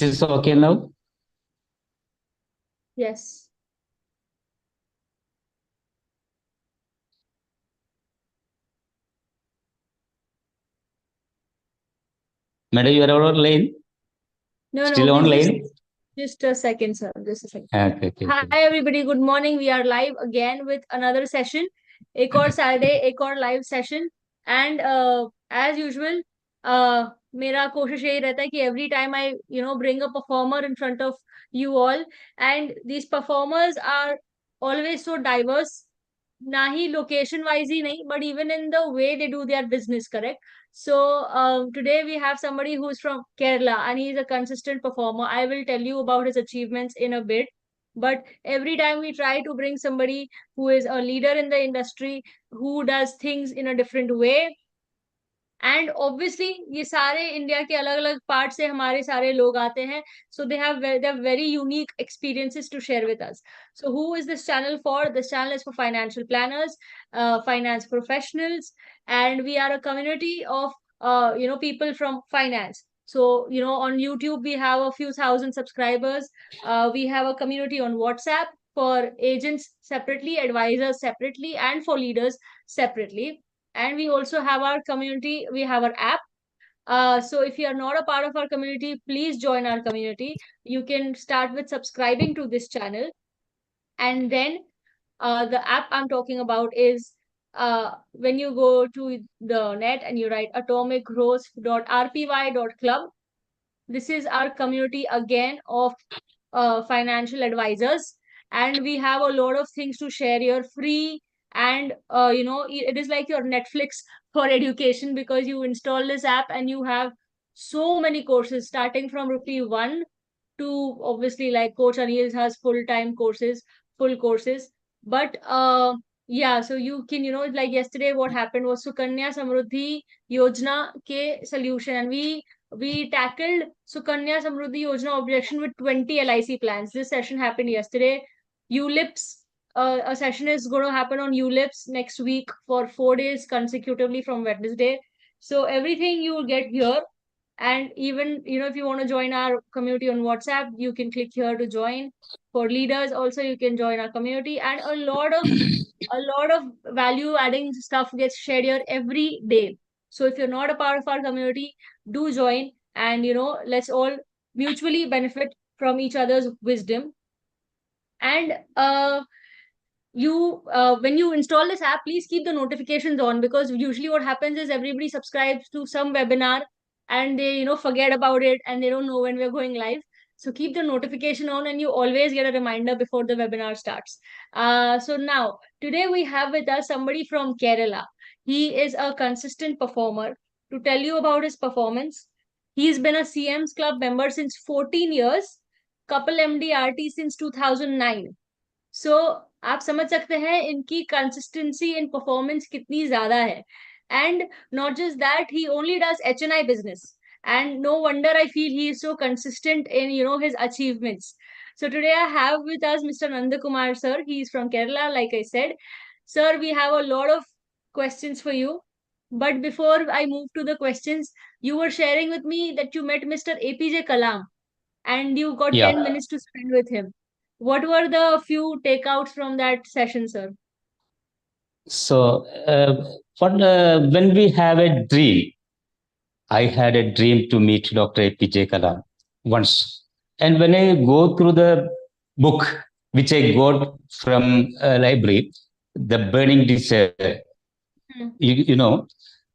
is okay now? Yes. Madam, you are online? No, Still online? just a second, sir. Just a second. Okay. Hi, everybody. Good morning. We are live again with another session. एक और Saturday, एक और live session. And as usual, मेरा कोशिश यही रहता है कि every time I, bring a performer in front of you all. And these performers are always so diverse. ना ही location wise ही नहीं, but even in the way they do their business, correct? So today we have somebody who's from Kerala and he's a consistent performer. I will tell you about his achievements in a bit. But every time we try to bring somebody who is a leader in the industry, who does things in a different way. And obviously ये सारे India के अलग अलग part से हमारे सारे लोग आते हैं, so they have very unique experiences to share with us. So who is this channel for? This channel is for financial planners, finance professionals, and we are a community of people from finance. So on YouTube we have a few thousand subscribers. We have a community on WhatsApp for agents separately, advisors separately, and for leaders separately. And we also have our community, we have our app. So if you are not a part of our community, please join our community. You can start with subscribing to this channel. And then the app I'm talking about is when you go to the net and you write atomicgrowth.rpy.club. This is our community again of financial advisors, and we have a lot of things to share here free. And it is like your Netflix for education, because you install this app and you have so many courses starting from rupee 1 to, obviously, like Coach Anil has full-time courses, full courses. But yeah, so you can, like yesterday what happened was Sukanya Samruddhi Yojana ke solution, and we tackled Sukanya Samruddhi Yojana objection with 20 LIC plans. This session happened yesterday. ULIPs, a session is going to happen on ULIPs next week for 4 days consecutively from Wednesday. So everything you will get here. And even, if you want to join our community on WhatsApp, you can click here to join. For leaders also, you can join our community, and a lot of value adding stuff gets shared here every day. So if you're not a part of our community, do join, and let's all mutually benefit from each other's wisdom. And when you install this app, please keep the notifications on, because usually what happens is everybody subscribes to some webinar and they forget about it and they don't know when we're going live. So keep the notification on and you always get a reminder before the webinar starts. So now today we have with us somebody from Kerala. He is a consistent performer. To tell you about his performance, he's been a CM's Club member since 14 years, couple MDRT since 2009. सो आप समझ सकते हैं इनकी consistency in performance कितनी ज्यादा है. And not just that, he only does HNI business, and no wonder I feel he is so consistent in his achievements. So today I have with us Mr. Nandakumar sir. He is from Kerala, like I said. Sir, we have a lot of questions for you, but before I move to the questions, you were sharing with me that you met Mr. APJ Kalam and you got 10 minutes to spend with him. What were the few takeouts from that session, sir? So when we have a dream, I had a dream to meet Dr. APJ Kalam once. And when I go through the book, which I got from a library, The Burning Desire,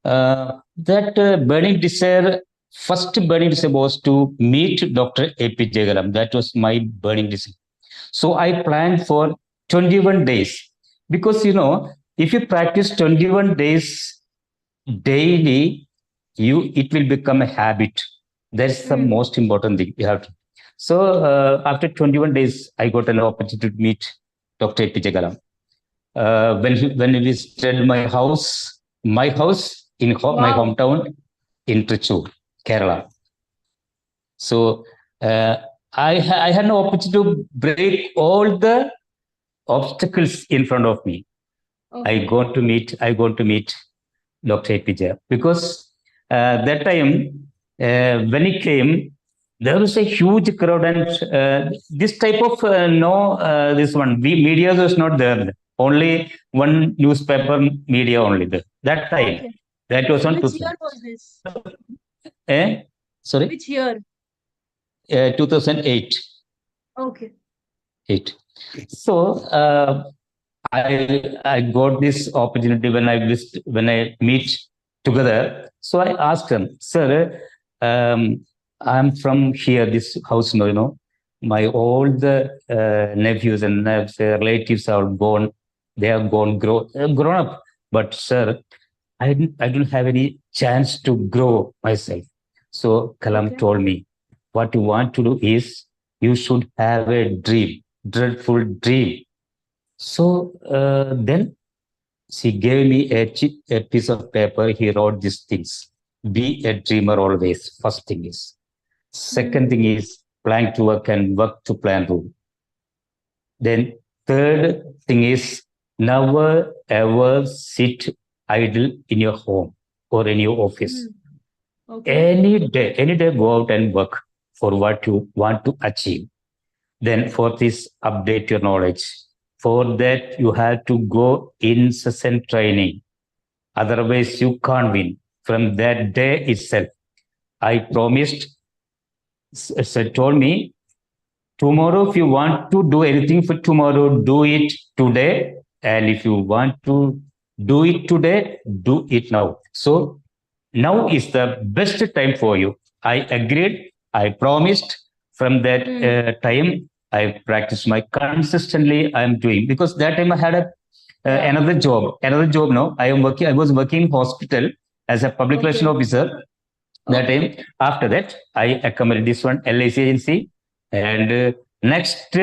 that burning desire, first burning desire was to meet Dr. APJ Kalam. That was my burning desire. So I planned for 21 days, because, if you practice 21 days daily, it will become a habit. That's the most important thing you have to. So after 21 days, I got an opportunity to meet Dr. APJ Kalam. When he visited my house in my hometown in Trichy, Kerala. So I had an opportunity to break all the obstacles in front of me. Okay. I got to meet Dr. APJ, because that time when he came, there is a huge crowd, and this type of this one media was not there. Only one newspaper media only there. That time, Okay. that was on Which 2000. year was this? Sorry, Which year? 2008. Okay. 8. So I got this opportunity when I meet together. So I asked them, sir, I'm from here, this house, my all the nephews and relatives are gone. They have grown up. But sir, I don't have any chance to grow myself. So Kalam Okay. told me, what you want to do is you should have a dream, dreadful dream. So then she gave me a piece of paper. He wrote these things. Be a dreamer always. First thing is. Second Hmm. thing is plan to work and work to plan rule. Then third thing is never ever sit idle in your home or in your office. Hmm. Okay. Any day go out and work for what you want to achieve. Then fourth is update your knowledge. For that, you have to go incessant training. Otherwise, you can't win. From that day itself, I promised, told me, tomorrow, if you want to do anything for tomorrow, do it today. And if you want to do it today, do it now. So now is the best time for you. I agreed. I promised. From that Hmm. time, I practiced my consistently. I am doing because that time I had Yeah. another job. Another job now. I am working. I was working in hospital as a public relation Okay. officer. That Okay. time, after that, I accompanied this one LIC agency, and next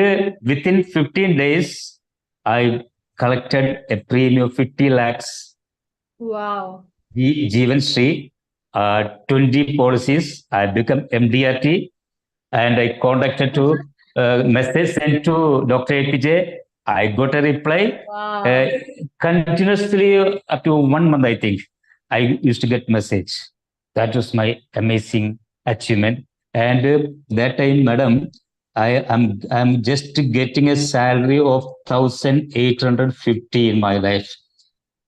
within 15 days, I collected a premium of 50 lakhs Wow. Jeevan Sri, 20 policies. I become MDRT, and I contacted to message sent to Dr. APJ. I got a reply. Uh, Wow. Continuously up to 1 month, I think. I used to get message. That was my amazing achievement. And that time, madam, I'm just getting a salary of 1,850 in my life.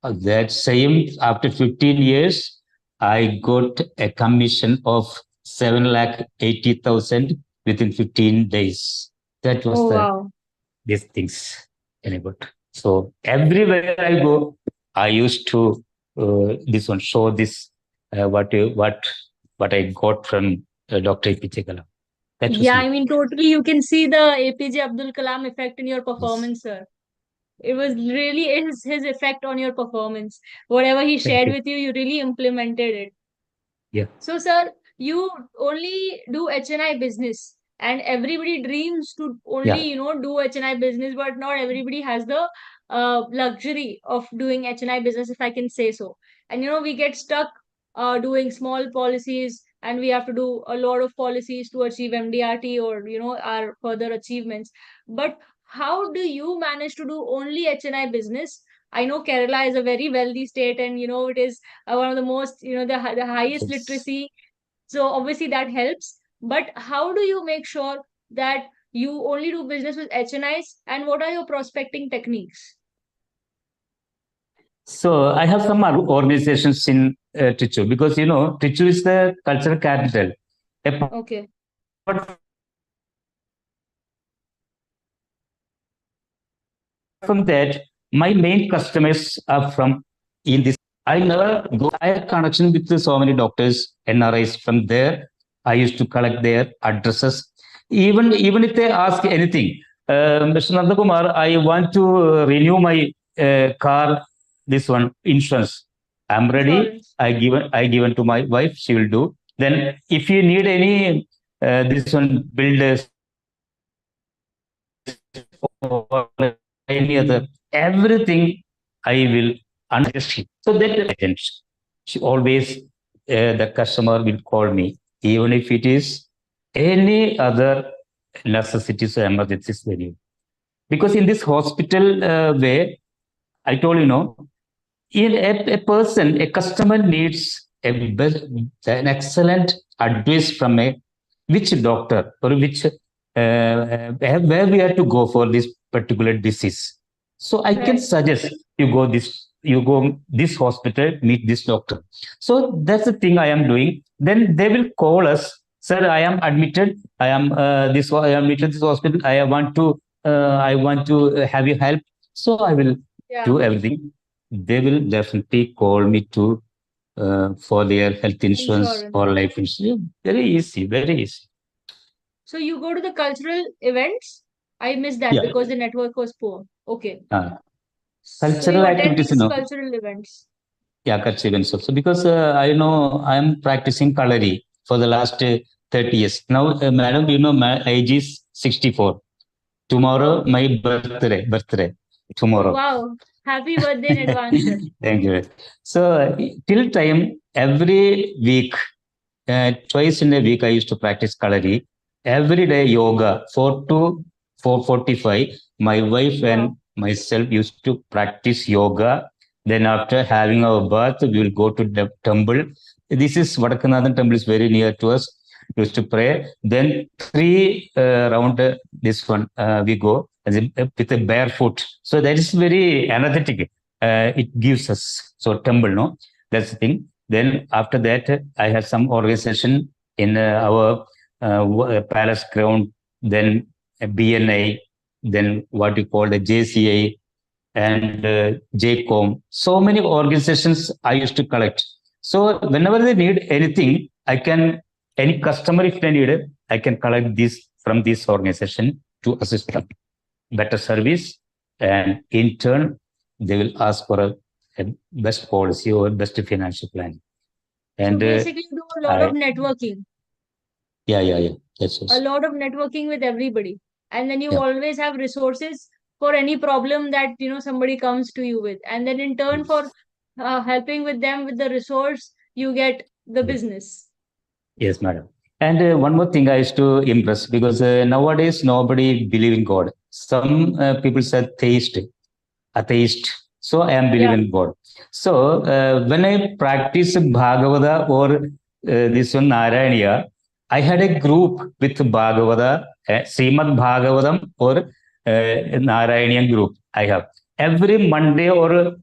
That same after 15 years, I got a commission of 7,80,000 within 15 days. That was Oh, wow. these things about. So everywhere I go, I used to this one show this what I got from Dr. APJ Kalam. That was Yeah, I me. mean, totally, you can see the APJ Abdul Kalam effect in your Yes. performance, sir. It was really his effect on your performance. Whatever he Thank shared you. with you, you really implemented it. Yeah. So, sir, you only do HNI business, and everybody dreams to only, Yeah. do HNI business, but not everybody has the luxury of doing HNI business, if I can say so. And, we get stuck doing small policies, and we have to do a lot of policies to achieve MDRT or, our further achievements. But how do you manage to do only HNI business? I know Kerala is a very wealthy state, and it is one of the most, the highest Yes. literacy. So obviously that helps. But how do you make sure that you only do business with HNIs, and what are your prospecting techniques? So I have some organizations in Trichy because Trichy is the cultural capital. Apart Okay. from that, my main customers are from in this. I never go. I have connection with so many doctors, NRIs from there. I used to collect their addresses. Even if they ask anything, Mr. Nandakumar, I want to renew my car. This one insurance. I'm ready. Insurance. I given to my wife. She will do. Then if you need any this one builders or any other, everything I will understand. So that agent, she always, the customer will call me, even if it is any other necessities or emergencies they need. Because in this hospital way, I told in a person, a customer needs an excellent advice from a which doctor or which where we have to go for this particular disease. So I can Right. suggest you go this hospital, meet this doctor. So that's the thing I am doing. Then they will call us, sir. I am admitted. I am admitted to this hospital. I want to have your help. So I will Yeah. do everything. They will definitely call me to for their health insurance Insurance. or life insurance. Very easy, very easy. So you go to the cultural events? I missed that Yeah. because the network was poor. Okay. So Cultural you attend activities, these cultural events. yeah, cultural events also. Because I know I'm practicing Kalari for the last 30 years. Now, madam, my age is 64. Tomorrow, Oh, my birthday, tomorrow. wow. Happy birthday in advance, sir. Thank you. So, till time, every week, twice in a week, I used to practice Kalari. Every day, yoga, 4 to 4:45. My wife and Wow. myself used to practice yoga. Then, after having our bath, we will go to the temple. This is Vadakanathan temple is very near to us. We used to pray. Then, three round this one, we go with a barefoot. So, that is very energetic. It gives us. So, temple, no? That's the thing. Then after that, I had some organization in our palace ground, then a BNI, then what you call the JCI and JCOM. So many organizations I used to collect. So whenever they need anything, any customer if they need it, I can collect this from this organization to assist them. Better service, and in turn, they will ask for a best policy or best financial plan. So And basically, you do a lot of I, networking, yeah, that's a also. lot of networking with everybody. And then you Yeah. always have resources for any problem that, somebody comes to you with. And then in turn for helping with them with the resource, you get the Yes, business. yes, madam. And one more thing I used to impress because nowadays nobody believe in God. Some people say atheist. So I am Yeah. believing God. So when I practice Bhagavata or this one Narayaniya, I had a group with Bhagavata, Srimad Bhagavatam or Narayanian group. I have every Monday or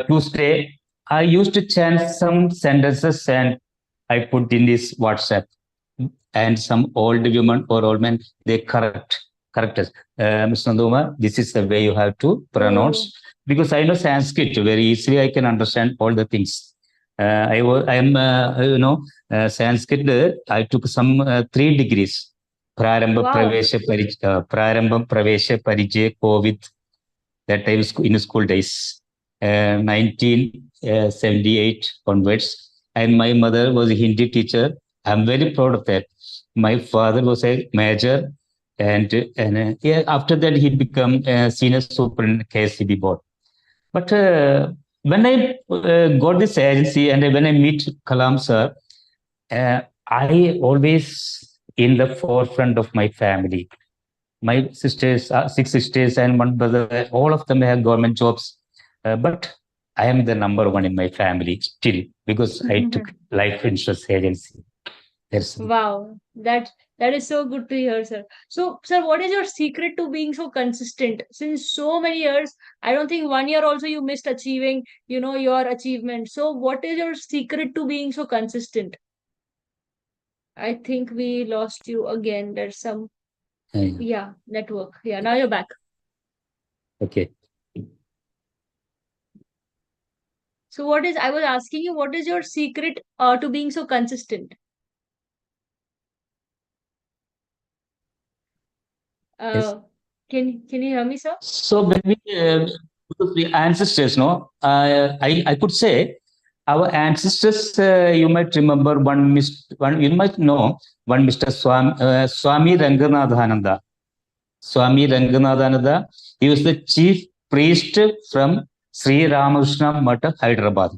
Tuesday. I used to chant some sentences and I put in this WhatsApp, and some old women or old men they correct us. Mr. Nanduma, this is the way you have to pronounce, Oh, because I know Sanskrit very easily. I can understand all the things. I am Sanskrit. I took some 3 degrees. wow. Prarambha Pravesha Parijay Covid, that time in school days, 1978 onwards. And my mother was a Hindi teacher. I'm very proud of that. My father was a major, and yeah, after that he became a senior super in KSCB board. But when I got this agency and when I meet Kalam sir, I always in the forefront of my family. My sisters, 6 sisters and one brother, all of them have government jobs. But I am the number one in my family still because I took life insurance agency. That's Wow, that is so good to hear, sir. So, sir, what is your secret to being so consistent? Since so many years, I don't think 1 year also you missed achieving, your achievement. So, what is your secret to being so consistent? I think we lost you again. There's some, uh, yeah, network. Yeah, now you're back. okay. So, I was asking you, what is your secret to being so consistent? Yes. Uh, can you hear me, sir? So when because the ancestors, no, I could say our ancestors. You might remember one. You might know one Mr. Swami Ranganathananda. Swami Ranganathananda. He was the chief priest from Sri Ramakrishna Mata, Hyderabad.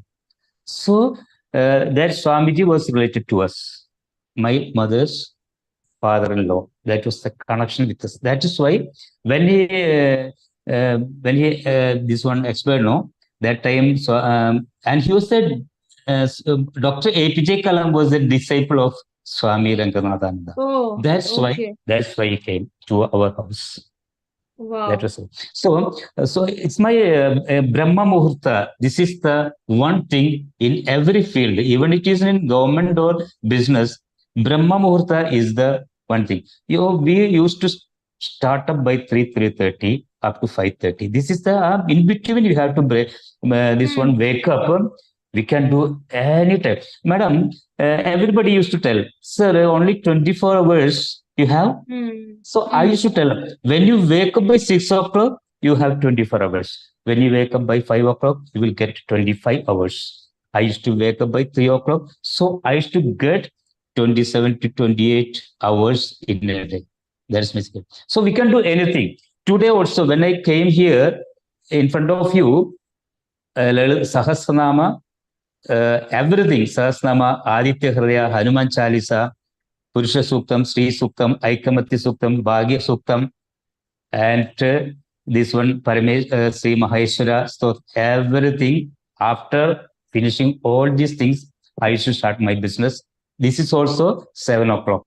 So that Swamiji was related to us. My mother's father-in-law. That was the connection with us. That is why when he this one expired, no, that time. So and he was the Dr. APJ Kalam was a disciple of Swami Ranganathananda. Oh, okay. That's why he came to our house. That Wow. was it. So it's my Brahma Muhurta. This is the one thing in every field, even it is in government or business. Brahma Muhurta is the one thing. We used to start up by 3:30 up to 5:30. This is the in between you have to break. This one Hmm. wake up. We can do any time, madam. Everybody used to tell, sir, only 24 hours you have. Hmm. So I Hmm. used to tell them, when you wake up by 6 o'clock, you have 24 hours. When you wake up by 5 o'clock, you will get 25 hours. I used to wake up by 3 o'clock. So I used to get 27 to 28 hours in a day. That's my skill. So we can do anything. Today also, when I came here in front of you, Sahasranama, everything, Sahasranama, Aditya Hridaya, Hanuman Chalisa, Purusha Suktam, Sri Suktam, Aikamati Suktam, Bhagya Suktam, and this one Sri Maheshwara. So everything after finishing all these things, I should start my business. This is also 7 o'clock.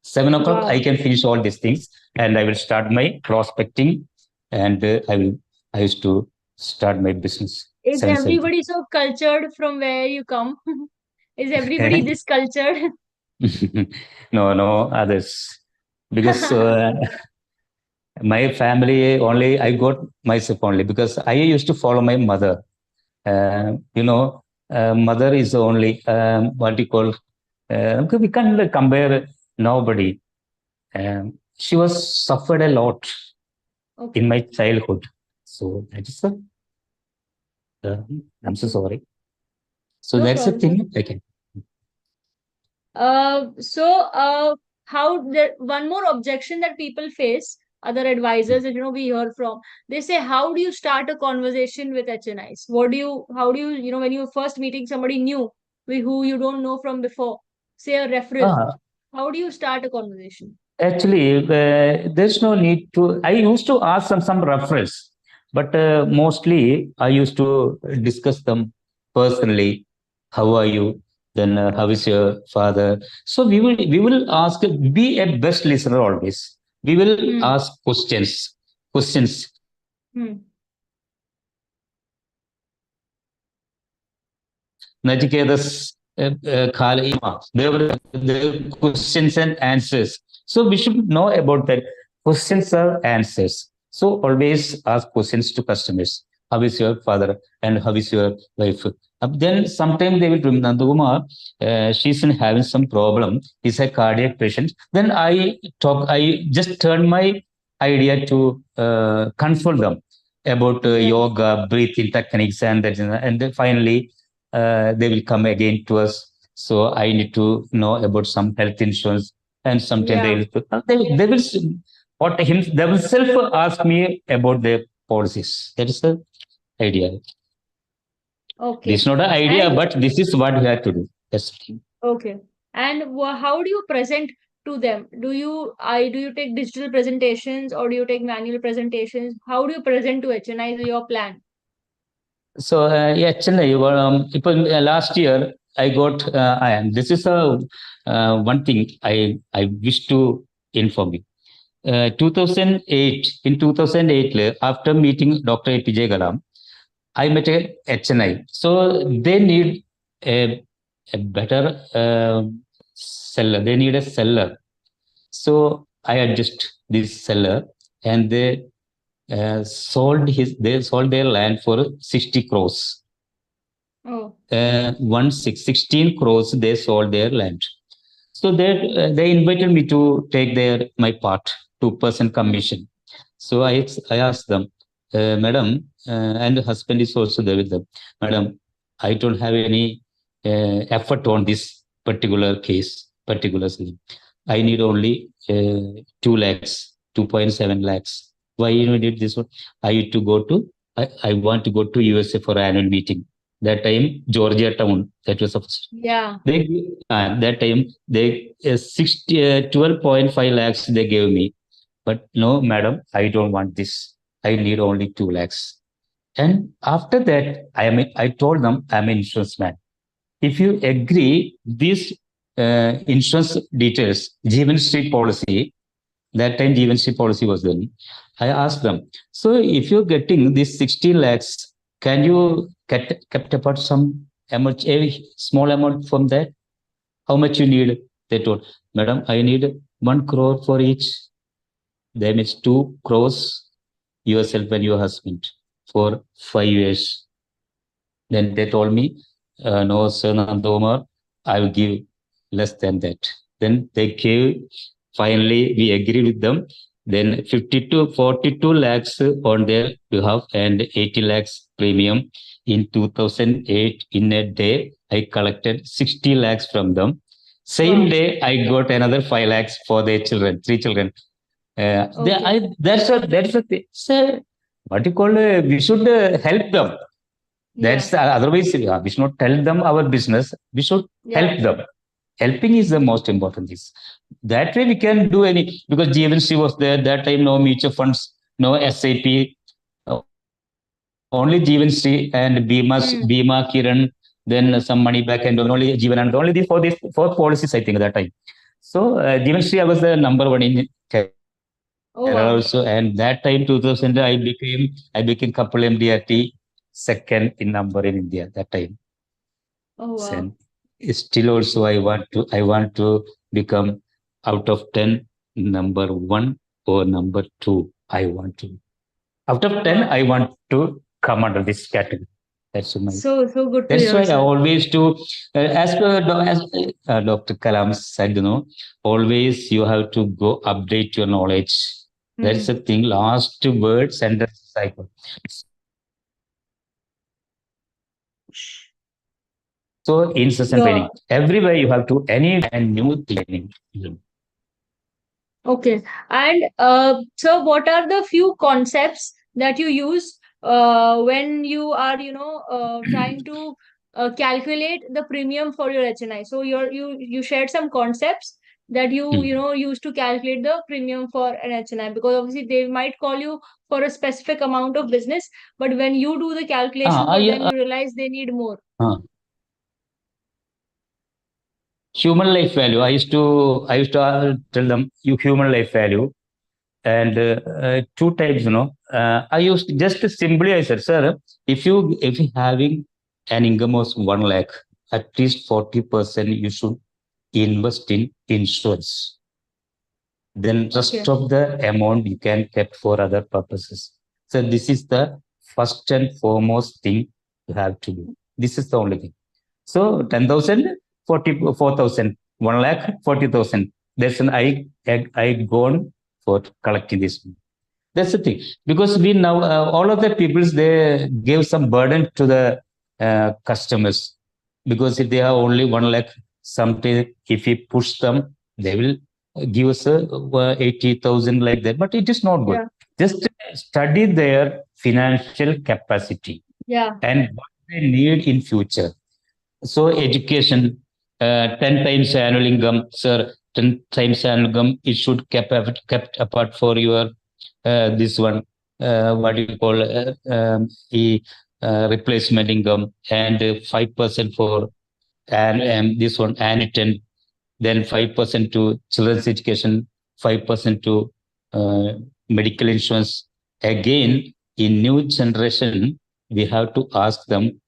7 o'clock, I Wow. can finish all these things, and I will start my prospecting, and I used to start my business Is 7:30. everybody so cultured from where you come? Is everybody this cultured? No others, because my family only I got myself only because I used to follow my mother. Mother is only what you call. We can't compare nobody. She was suffered a lot in Okay. my childhood, so that is the. I'm so Okay. sorry. So No that's the problem. No thing. problem. I can. So, how there one more objection that people face, other advisors that we hear from, they say, how do you start a conversation with HNIs? How do you, when you're first meeting somebody new who you don't know from before, say a referral, Ah, how do you start a conversation? Actually, there's no need to. I used to ask some reference, but mostly I used to discuss them personally. How are you? Then how is your father? So we will ask. Be a best listener always. We will Hmm. ask questions. Hmm. Nachiked's there were the questions and answers. So we should know about that. Questions are answers. So always ask questions to customers. How is your father and how is your wife? Then sometimes they will remember Nandagumar, she's having some problem. He's a cardiac patient. Then I just turn my idea to consult them about Yeah. yoga, breathing techniques, and then finally they will come again to us. So I need to know about some health insurance, and sometimes Yeah. they will self ask me about their policies. That is the idea. This is Okay. not an idea, And but this is what we have to do. Yes. okay. And how do you present to them? Do you take digital presentations or do you take manual presentations? How do you present to HNI your plan? So yeah, Chennai. Last year I got. I am. This is a one thing I wish to inform you. 2008 in 2008 after meeting Dr. APJ Kalam, I met a HNI. So they need a better seller. They need a seller. So I adjust this seller, and they sold their land for 60 crores. Oh, 16 crores they sold their land. So they invited me to take my part, 2% hmm, commission. So I asked them, Madam, and the husband is also there with them. Madam, I don't have any effort on this particular case, particular scheme. I need only 2 lakhs, 2.7 lakhs. Why you need this one? I want to go to USA for annual meeting. That time, Georgia town, that was supposed. yeah. They that time they 12.5 lakhs they gave me, but no, madam, I don't want this. I need only 2 lakhs. And after that, I told them I'm an insurance man. If you agree, this insurance details, Jeevan Street policy. That time Jeevan Street policy was then. I asked them, so if you're getting this 60 lakhs, can you kept apart some amount, a small amount from that? How much you need? They told, Madam, I need 1 crore for each. That means 2 crores yourself and your husband for 5 years. Then they told me, no, sir, Nandomar, I will give less than that. Then they gave, finally, we agreed with them. Then 50 to 42 lakhs on their behalf and 80 lakhs premium. In 2008, in a day, I collected 60 lakhs from them. Same Wow. day, I got another 5 lakhs for their children, 3 children. Okay. That's a thing. So, what you call, we should help them. That's Yeah. otherwise we should not tell them our business. We should help Yeah. them. Helping is the most important thing. That way we can do any, because GMC was there that time. No mutual funds, no SIP, only GMC and Hmm. Bima Kiran. Then some money back and only Jeevan and only these four policies I think that time. So GMC I was the number one in Oh, Kerala wow. also, and that time 2000 I became couple MDRT second in number in India that time. Oh, wow. And still also I want to become out of 10 number 1 or number 2. I want to out of 10 Wow. I want to come under this category. That's my. So good to That's hear, why I sir. always do, as per as Dr. Kalam said, always you have to go update your knowledge. That's Hmm. the thing. Last word sentence cycle. So incessant Yeah. training. Everywhere you have to any and new training. Okay. And so what are the few concepts that you use when you are, trying to calculate the premium for your HNI? So you shared some concepts that Hmm. use to calculate the premium for an HNI, because obviously they might call you for a specific amount of business, but when you do the calculation Ah, for I, them, you realize they need more. human life value. I used to tell them you human life value, and two types. I used just simply I said, sir, if you having an income of 1 lakh, at least 40% you should invest in insurance. Then rest Okay. of the amount you can keep for other purposes. So this is the first and foremost thing you have to do. This is the only thing. So 10,000, 44,000, 1 lakh, 40,000. That's an I gone for collecting this. That's the thing. Because we now, all of the peoples, they give some burden to the customers. Because if they have only 1 lakh, something, if we push them, they will give us 80,000 like that. But it is not good. Yeah. Just study their financial capacity Yeah. and what they need in future. So education, 10 times annual income, sir, 10 times annual income, it should kept apart for your this one, what do you call the replacement income, and 5% for and this one annuitant, then 5% to children's education, 5% to uh, medical insurance. Again, in new generation, we have to ask them,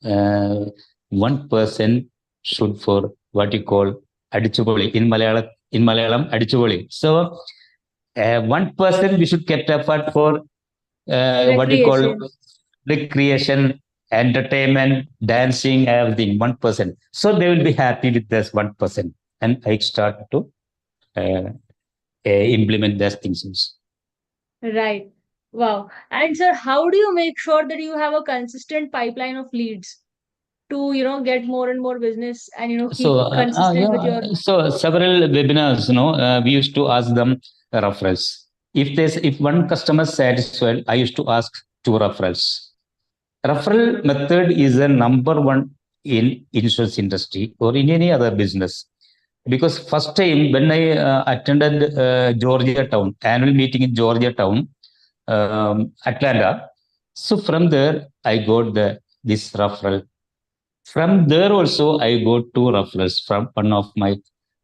uh, 1% should for what you call adichupoli in Malayalam adichupoli. So 1% we should kept apart for what you call Recreation. recreation, entertainment, dancing, everything. 1%. So they will be happy with this 1%, and I start to uh, implement those things. Right. Wow. And sir, how do you make sure that you have a consistent pipeline of leads to, get more and more business and, So keep consistent with your. so several webinars, we used to ask them referrals. If one customer satisfied, I used to ask two referrals. Referral method is a number one in insurance industry or in any other business. Because first time when I attended Georgia Town annual meeting in Georgia Town, Atlanta. So from there I got this referral. From there also, I go to referrals from one of my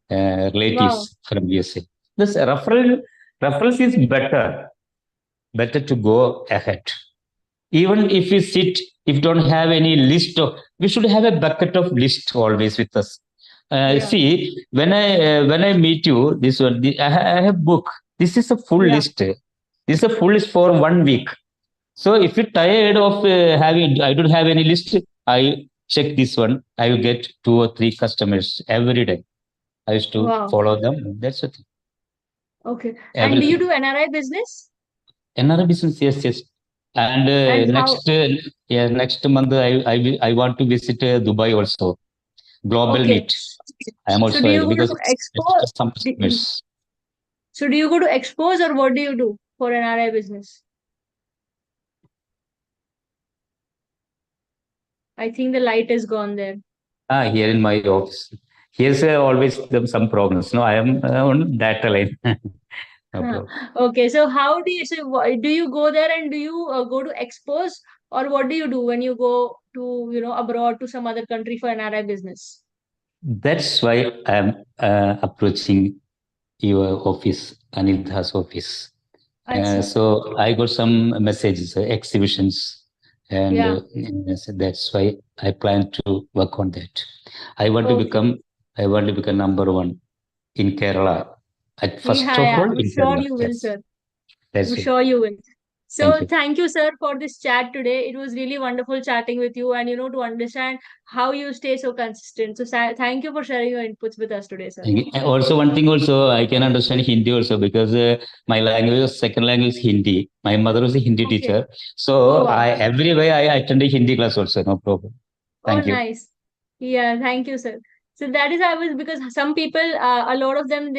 Wow. relatives from USA. This referrals is better to go ahead. Even if you sit, if you don't have any list of, we should have a bucket of list always with us. Yeah. See, when I meet you, this one, I have book. This is a full Yeah. list. This is a full list for 1 week. So if you're tired of having, I don't have any list. I check this one. I will get 2 or 3 customers every day. I used to Wow. follow them. That's the thing. Okay. And do you do Everything. NRI business? Another business, yes, yes. And And how? next month I want to visit Dubai also. Global Okay. meet. I am So do also you go to because expo? some do- customers. So do you go to expos or what do you do for NRI business? I think the light is gone there. Here in my office. Here's always some problems. No, I am on data line. No Huh. problem. Okay, so how do you do you go there and do you go to expos or what do you do when you go to abroad to some other country for NRI business? That's why I am approaching your office, Anilda's office. Acha. So I got some messages, exhibitions, and Yeah. so that's why I plan to work on that. I want to Okay. become, I want to become number one in Kerala. At first Yeah, of yeah. all, I'm in sure Kerala. you will, Yes, sir. I'm that's it. sure you will. Thank So you. thank you, sir, for this chat today. It was really wonderful chatting with you and to understand how you stay so consistent. So thank you for sharing your inputs with us today, sir. Thank you. And also, one thing also, I can understand Hindi also because my language, second language is Hindi. My mother was a Hindi Okay. teacher. Oh So wow. I every way I attended Hindi class also, no problem. Oh Thank you. nice. Yeah, thank you, sir. So that is I was because some people, a lot of them